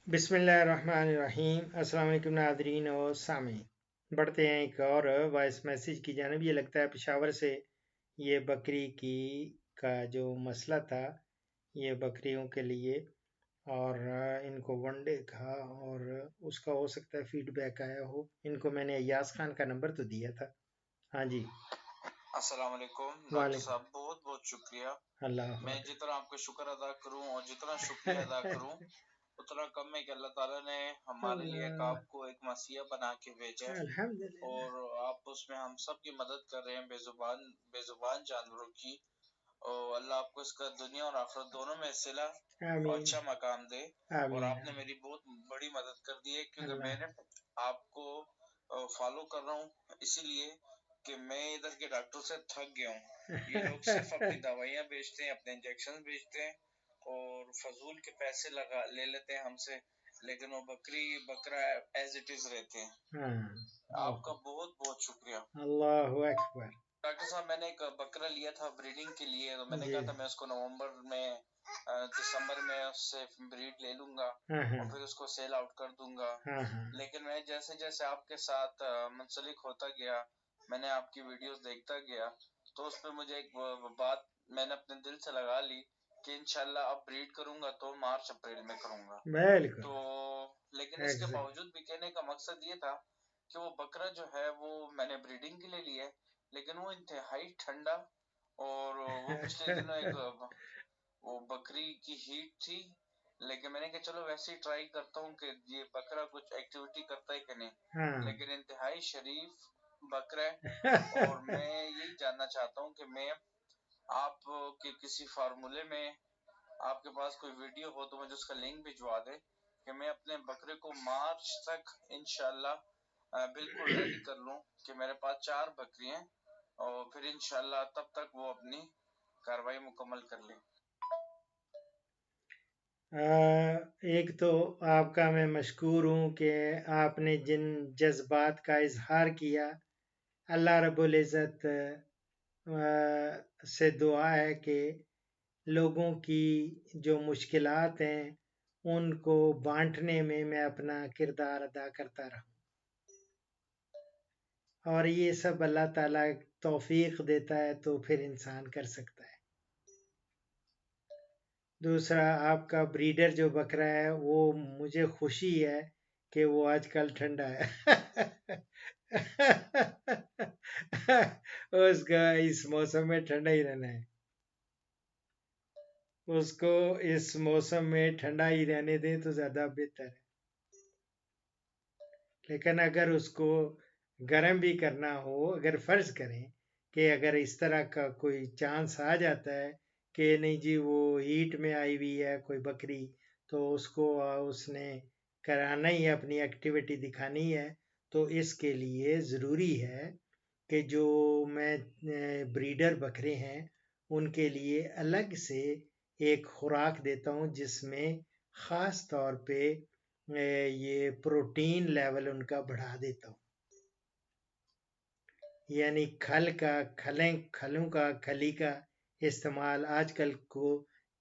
बिस्मिल्लाहिर्रहमानिर्रहीम। अस्सलाम वालेकुम नादरीन और सामीन। बढ़ते हैं एक और वॉइस मैसेज की जानिब। ये लगता है पेशावर से ये बकरी की का जो मसला था, ये बकरियों के लिए और इनको वनडे का और उसका हो सकता है फीडबैक आया हो। इनको मैंने अय्याज खान का नंबर तो दिया था। हाँ जी, अस्सलाम वालेकुम डॉक्टर वालेकुम साहब, बहुत बहुत शुक्रिया। अल्लाह मैं जितना आपका शुक्र अदा करूं और जितना शुक्रिया अदा करूं उतना कम है कि अल्लाह ताला ने हमारे लिए एक आपको एक मसीहा बना के भेजा है अल्हम्दुलिल्लाह। और आप उसमें हम सब की मदद कर रहे हैं, बेजुबान जानवरों की। और अल्लाह आपको इसका दुनिया और आखिरत दोनों में सिला और आमीन अच्छा मकाम दे। और आमीन आपने मेरी बहुत बड़ी मदद कर दी है, क्योंकि अल्लाह। मैंने आपको फॉलो कर रहा हूँ इसीलिए कि मैं इधर के डॉक्टर से थक गया हूँ। ये लोग सिर्फ अपनी दवाइयाँ बेचते हैं, अपने इंजेक्शन बेचते हैं और फजूल के पैसे लगा ले लेते हैं हमसे, लेकिन वो बकरा एज इट इज रहते हैं। हाँ, आपका बहुत बहुत शुक्रिया। अल्लाहु अकबर। डॉक्टर साहब, मैंने एक बकरा लिया था ब्रीडिंग के लिए, तो मैंने जी कहा था मैं उसको नवंबर में दिसंबर में उससे ब्रीड ले लूंगा हाँ हाँ और फिर उसको सेल आउट कर दूंगा। हाँ हाँ लेकिन मैं जैसे जैसे आपके साथ मुंसलिक होता गया, मैंने आपकी वीडियोस देखता गया, तो उस पर मुझे एक बात मैंने अपने दिल से लगा ली कि इंशाल्लाह अब ब्रीड करूंगा तो मार्च अप्रैल में करूंगा। बिल्कुल तो लेकिन इसके एग्जैक्ट। बावजूद भी कहने का मकसद ये था कि वो बकरा जो है वो मैंने ब्रीडिंग के लिए लिया है, लेकिन वो इंतहाई ठंडा और वो पिछले दिनों एक वो बकरी की हीट थी, लेकिन मैंने कहा चलो वैसे ही ट्राई करता हूँ कि ये बकरा कुछ एक्टिविटी करता है कि नहीं, हाँ लेकिन इंतहाई शरीफ बकरा है। और मैं यही जानना चाहता हूँ कि मैं आप के किसी फार्मूले में आपके पास कोई वीडियो हो तो मुझे उसका लिंक भिजवा दे कि मैं अपने बकरे को मार्च तक इंशाल्लाह बिल्कुल रेडी कर लूं कि मेरे पास 4 बकरी हैं और फिर इंशाल्लाह तब तक वो अपनी कार्रवाई मुकम्मल कर ले। एक तो आपका मैं मशकूर हूँ कि आपने जिन जज्बात का इजहार किया, अल्लाह रब्बुल इज़्ज़त से दुआ है कि लोगों की जो मुश्किलात हैं उनको बांटने में मैं अपना किरदार अदा करता रहूं, और ये सब अल्लाह ताला तौफीक देता है तो फिर इंसान कर सकता है। दूसरा, आपका ब्रीडर जो बकरा है वो मुझे खुशी है कि वो आजकल ठंडा है। उसका इस मौसम में ठंडा ही रहना है, उसको इस मौसम में ठंडा ही रहने दें तो ज़्यादा बेहतर है। लेकिन अगर उसको गर्म भी करना हो, अगर फ़र्ज़ करें कि अगर इस तरह का कोई चांस आ जाता है कि नहीं जी वो हीट में आई हुई है कोई बकरी, तो उसको उसने कराना ही है, अपनी एक्टिविटी दिखानी है, तो इसके लिए ज़रूरी है कि जो मैं ब्रीडर बकरे हैं उनके लिए अलग से एक खुराक देता हूँ जिसमें ख़ास तौर पे ये प्रोटीन लेवल उनका बढ़ा देता हूँ। यानी खलों का खली का इस्तेमाल, आजकल को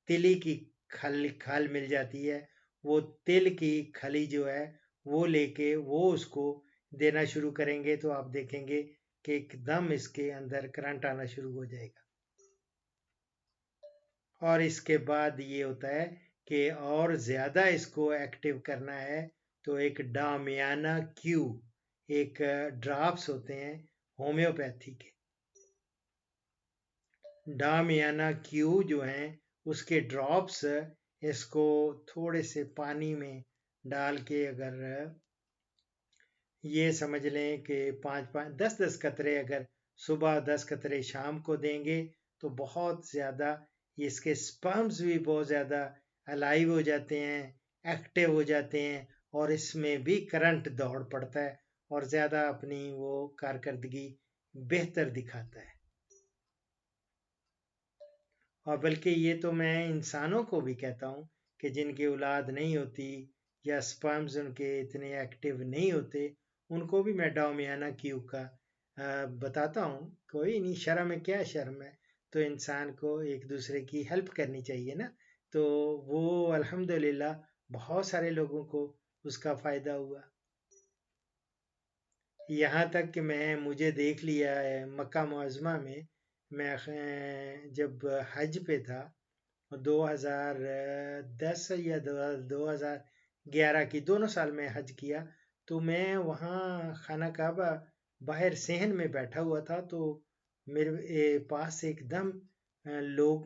तिली की खल मिल जाती है, वो तिल की खली जो है वो लेके वो उसको देना शुरू करेंगे तो आप देखेंगे कि एकदम इसके अंदर करंट आना शुरू हो जाएगा। और इसके बाद ये होता है कि और ज़्यादा इसको एक्टिव करना है तो एक डामियाना क्यू, एक ड्राप्स होते हैं होम्योपैथी के, डामियाना क्यू जो हैं उसके ड्रॉप्स, इसको थोड़े से पानी में डाल के अगर ये समझ लें कि 5-5 10-10 कतरे अगर सुबह 10 कतरे शाम को देंगे तो बहुत ज़्यादा इसके स्पर्म्स भी बहुत ज़्यादा अलाइव हो जाते हैं, एक्टिव हो जाते हैं, और इसमें भी करंट दौड़ पड़ता है और ज़्यादा अपनी वो कारकर्दगी बेहतर दिखाता है। और बल्कि ये तो मैं इंसानों को भी कहता हूँ कि जिनकी औलाद नहीं होती या स्पर्म्स उनके इतने एक्टिव नहीं होते, उनको भी मैं डामियाना क्यू का बताता हूँ। कोई नहीं, शर्म है, क्या शर्म है, तो इंसान को एक दूसरे की हेल्प करनी चाहिए ना। तो वो अल्हम्दुलिल्लाह بہت سارے لوگوں کو اس کا فائدہ ہوا، یہاں تک کہ مجھے دیکھ لیا ہے مکہ معظمہ میں، میں جب حج پہ تھا 2010 یا 2011 کی، دونوں سال میں حج کیا، تو میں وہاں خانہ کعبہ باہر صحن میں بیٹھا ہوا تھا، تو میرے پاس ایک دم لوگ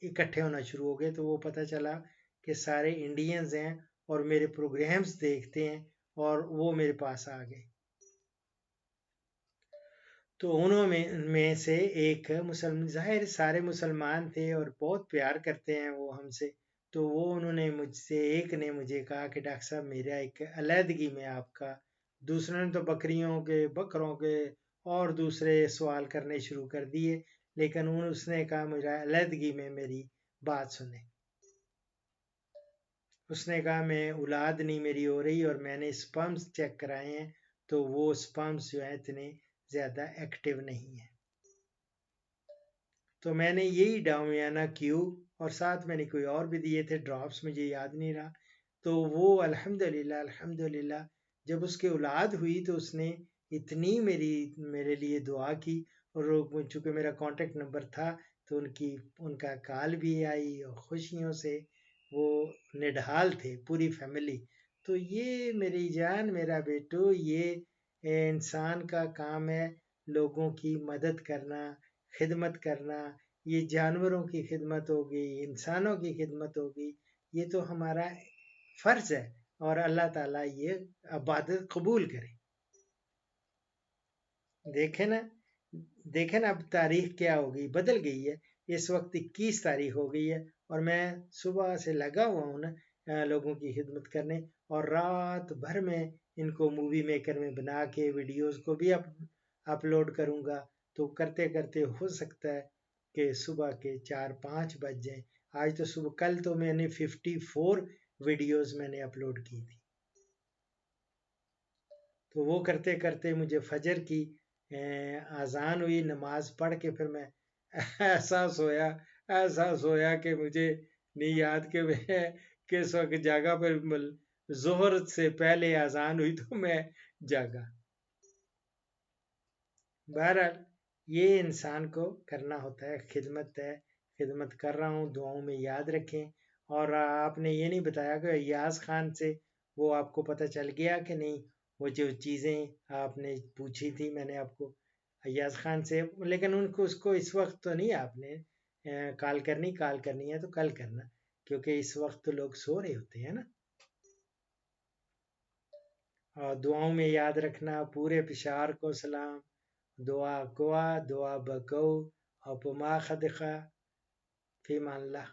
اکٹھے ہونا شروع ہو گئے، تو وہ پتہ چلا کہ سارے انڈینز ہیں اور میرے پروگرامز دیکھتے ہیں، اور وہ میرے پاس آ گئے۔ تو انہوں میں سے ایک ظاہر سارے مسلمان تھے اور بہت پیار کرتے ہیں وہ ہم سے، تو وہ انہوں نے ایک نے مجھے کہا کہ ڈاکٹر صاحب میرا ایک علیحدگی میں آپ کا، دوسروں نے تو بکریوں کے بکروں کے اور دوسرے سوال کرنے شروع کر دیے، لیکن اس نے کہا میرا علیحدگی میں میری بات سنیں۔ اس نے کہا میں اولاد نہیں میری ہو رہی، اور میں نے سپرمز چیک کرائے ہیں، تو وہ سپرمز جو ہیں اتنے زیادہ ایکٹیو نہیں ہے۔ تو میں نے یہی ڈاویانا کیو، اور ساتھ میں نے کوئی اور بھی دیے تھے ڈراپس، مجھے یاد نہیں رہا، تو وہ الحمدللہ جب اس کے اولاد ہوئی تو اس نے اتنی میرے لیے دعا کی، اور چونکہ میرا کانٹیکٹ نمبر تھا تو ان کا کال بھی آئی، اور خوشیوں سے وہ نڈھال تھے پوری فیملی۔ تو یہ میری جان میرا بیٹو، یہ انسان کا کام ہے، لوگوں کی مدد کرنا، خدمت کرنا، یہ جانوروں کی خدمت ہوگی، انسانوں کی خدمت ہوگی، یہ تو ہمارا فرض ہے، اور اللہ تعالیٰ یہ عبادت قبول کرے۔ دیکھیں نا اب تاریخ کیا ہوگی، بدل گئی ہے، اس وقت 21 تاریخ ہو گئی ہے، اور میں صبح سے لگا ہوا ہوں نا لوگوں کی خدمت کرنے، اور رات بھر میں ان کو مووی میکر میں بنا کے ویڈیوز کو بھی اپلوڈ کروں گا، تو کرتے کرتے ہو سکتا ہے کہ صبح کے 4-5 بج جائیں۔ آج تو صبح، کل تو میں نے 54 ویڈیوز میں نے اپلوڈ کی تھی، تو وہ کرتے کرتے مجھے فجر کی اذان ہوئی، نماز پڑھ کے پھر میں ایسا سویا کہ مجھے نہیں یاد کہ میں کس وقت جاگا، پر ظہر سے پہلے اذان ہوئی تو میں جاگا۔ بہرحال یہ انسان کو کرنا ہوتا ہے، خدمت ہے، خدمت کر رہا ہوں، دعاؤں میں یاد رکھیں۔ اور آپ نے یہ نہیں بتایا کہ ایاز خان سے وہ آپ کو پتہ چل گیا کہ نہیں، وہ جو چیزیں آپ نے پوچھی تھی میں نے آپ کو ایاز خان سے، لیکن اس کو اس وقت تو نہیں آپ نے کال کرنی ہے تو کل کرنا، کیونکہ اس وقت لوگ سو رہے ہوتے ہیں نا۔ اور دعاؤں میں یاد رکھنا، پورے پشار کو سلام، دعا بکو، اور پما خدخہ فی مان اللہ۔